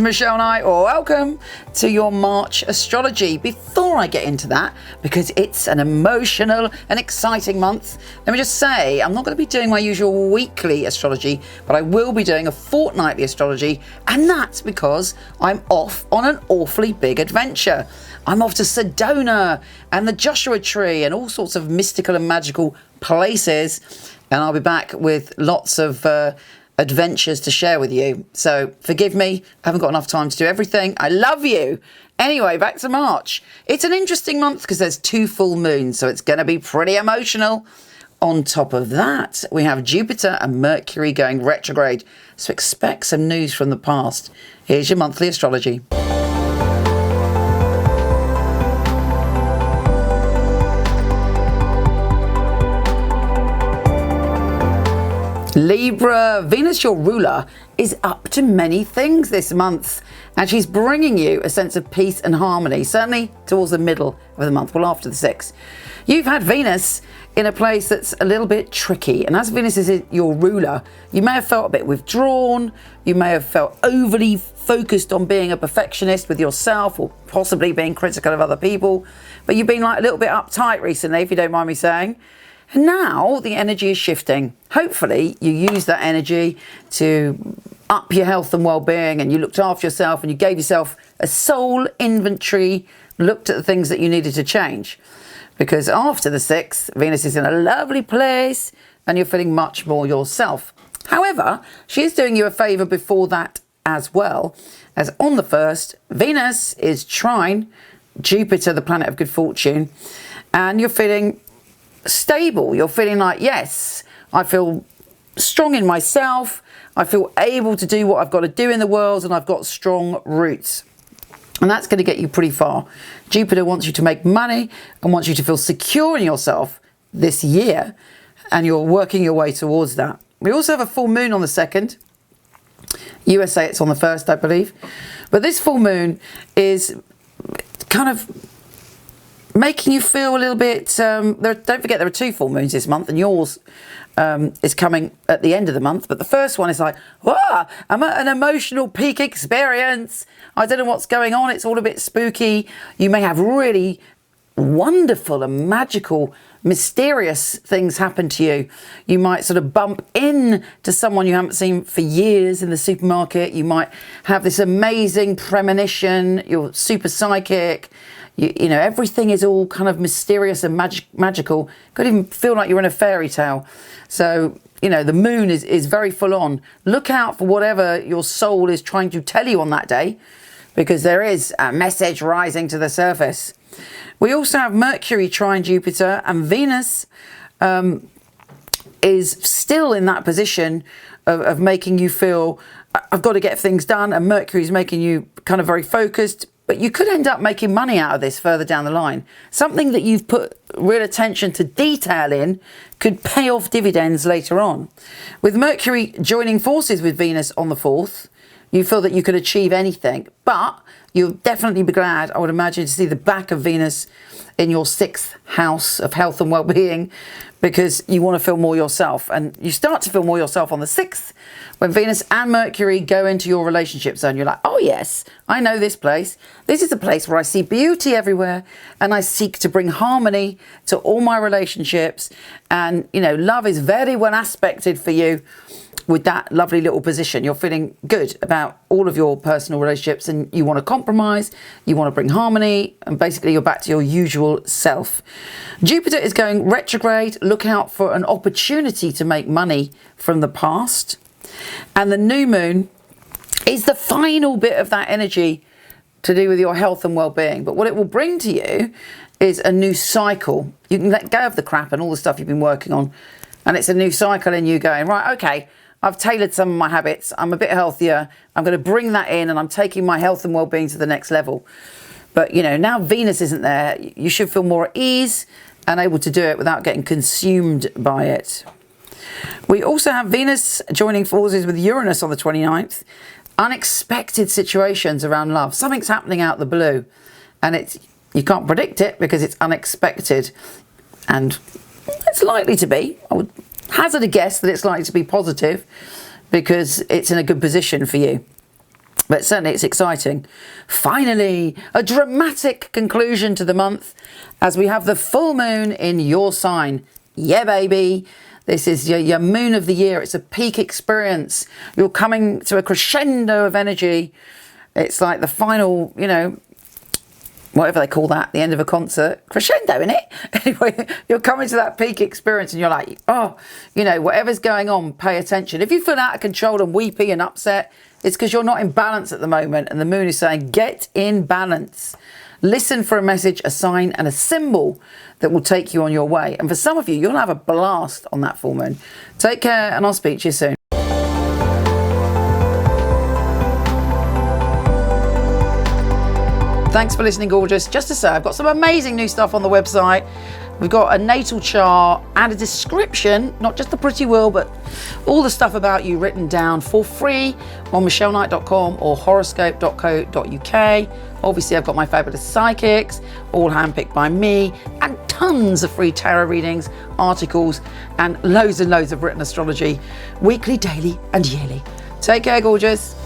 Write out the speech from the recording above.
Michele Knight. Welcome to your March astrology. Before I get into that, because it's an emotional and exciting month, let me just say I'm not going to be doing my usual weekly astrology, but I will be doing a fortnightly astrology, and that's because I'm off on an awfully big adventure. I'm off to Sedona and the Joshua Tree and all sorts of mystical and magical places, and I'll be back with lots of adventures to share with you. So forgive me, I haven't got enough time to do everything. I love you. Anyway, back to March. It's an interesting month because there's 2 full moons, so it's going to be pretty emotional. On top of that, we have Jupiter and Mercury going retrograde, so expect some news from the past. Here's your monthly astrology. Libra, Venus, your ruler, is up to many things this month, and she's bringing you a sense of peace and harmony, certainly towards the middle of the month, well, after the 6th. You've had Venus in a place that's a little bit tricky, and as Venus is your ruler, you may have felt a bit withdrawn, you may have felt overly focused on being a perfectionist with yourself, or possibly being critical of other people, but you've been like a little bit uptight recently, if you don't mind me saying. And now the energy is shifting. Hopefully you use that energy to up your health and well-being, and you looked after yourself and you gave yourself a soul inventory, looked at the things that you needed to change. Because after the 6th, Venus is in a lovely place and you're feeling much more yourself. However, she is doing you a favour before that as well, as on the 1st, Venus is trine Jupiter, the planet of good fortune, and you're feeling stable. You're feeling like, yes, I feel strong in myself, I feel able to do what I've got to do in the world, and I've got strong roots, and that's going to get you pretty far. Jupiter wants you to make money and wants you to feel secure in yourself this year, and you're working your way towards that. We also have a full moon on the 2nd. USA, it's on the 1st, I believe, but this full moon is kind of making you feel a little bit, don't forget there are 2 full moons this month, and yours is coming at the end of the month, but the first one is like, wow, I'm at an emotional peak experience. I don't know what's going on. It's all a bit spooky. You may have really wonderful and magical, mysterious things happen to you. You might sort of bump into someone you haven't seen for years in the supermarket. You might have this amazing premonition. You're super psychic. You know, everything is all kind of mysterious and magical. Could even feel like you're in a fairy tale. So, you know, the moon is very full on. Look out for whatever your soul is trying to tell you on that day, because there is a message rising to the surface. We also have Mercury trine Jupiter, and Venus is still in that position of making you feel, I've got to get things done, and Mercury is making you kind of very focused. But you could end up making money out of this further down the line. Something that you've put real attention to detail in could pay off dividends later on. With Mercury joining forces with Venus on the 4th, you feel that you could achieve anything. But you'll definitely be glad, I would imagine, to see the back of Venus in your 6th house of health and well-being, because you want to feel more yourself. And you start to feel more yourself on the 6th when Venus and Mercury go into your relationship zone. You're like, oh yes, I know this place. This is a place where I see beauty everywhere, and I seek to bring harmony to all my relationships. And, you know, love is very well aspected for you with that lovely little position. You're feeling good about all of your personal relationships, and you want to compromise, you want to bring harmony, and basically you're back to your usual self. Jupiter is going retrograde. Look out for an opportunity to make money from the past. And the new moon is the final bit of that energy to do with your health and well-being. But what it will bring to you is a new cycle. You can let go of the crap and all the stuff you've been working on, and it's a new cycle in you going, right, okay, I've tailored some of my habits, I'm a bit healthier, I'm going to bring that in, and I'm taking my health and well-being to the next level. But, you know, now Venus isn't there, you should feel more at ease and able to do it without getting consumed by it. We also have Venus joining forces with Uranus on the 29th. Unexpected situations around love. Something's happening out the blue, and you can't predict it because it's unexpected, and it's likely to be. I would hazard a guess that it's likely to be positive because it's in a good position for you. But certainly it's exciting. Finally, a dramatic conclusion to the month as we have the full moon in your sign. Yeah, baby. This is your moon of the year. It's a peak experience. You're coming to a crescendo of energy. It's like the final, you know, whatever they call that, the end of a concert. Crescendo, innit? Anyway, you're coming to that peak experience and you're like, oh, you know, whatever's going on, pay attention. If you feel out of control and weepy and upset, it's because you're not in balance at the moment. And the moon is saying, get in balance. Listen for a message, a sign and a symbol that will take you on your way. And for some of you, you'll have a blast on that full moon. Take care and I'll speak to you soon. Thanks for listening, gorgeous. Just to say, I've got some amazing new stuff on the website. We've got a natal chart and a description, not just the pretty will, but all the stuff about you written down for free on michelleknight.com or horoscope.co.uk. Obviously, I've got my fabulous psychics, all handpicked by me, and tons of free tarot readings, articles, and loads of written astrology, weekly, daily, and yearly. Take care, gorgeous.